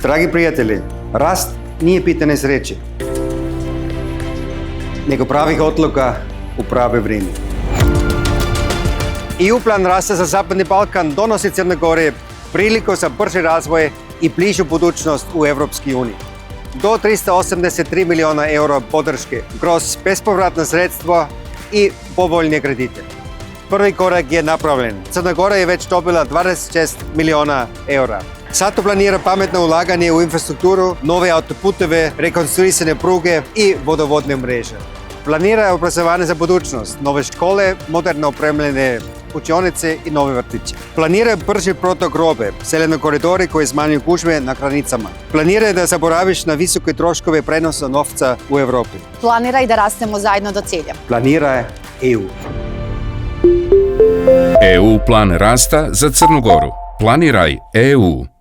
Dragi prijatelji, rast nije pitanje sreće, nego pravih odluka u prave vrijeme. EU plan rasta za Zapadni Balkan donosi Crnoj Gori priliku za brži razvoj i bližu budućnost u Europskoj uniji. Do 383 milijuna eura podrške kroz bespovratna sredstva i povoljne kredite. Prvi korak je napravljen. Crna Gora je već dobila 26 milijuna eura. Zato planira pametno ulaganje u infrastrukturu, nove autoputeve, rekonstruisane pruge i vodovodne mreže. Planira obrazovanje za budućnost, nove škole, moderno opremljene učionice i nove vrtiće. Planira brži protok robe, zeleni koridori koji smanjuju gužve na granicama. Planira da zaboraviš na visoke troškove prenosa novca u Europi. Planiraj da rastemo zajedno do cilja. Planira EU. EU plan rasta za Crnu Goru. Planiraj EU.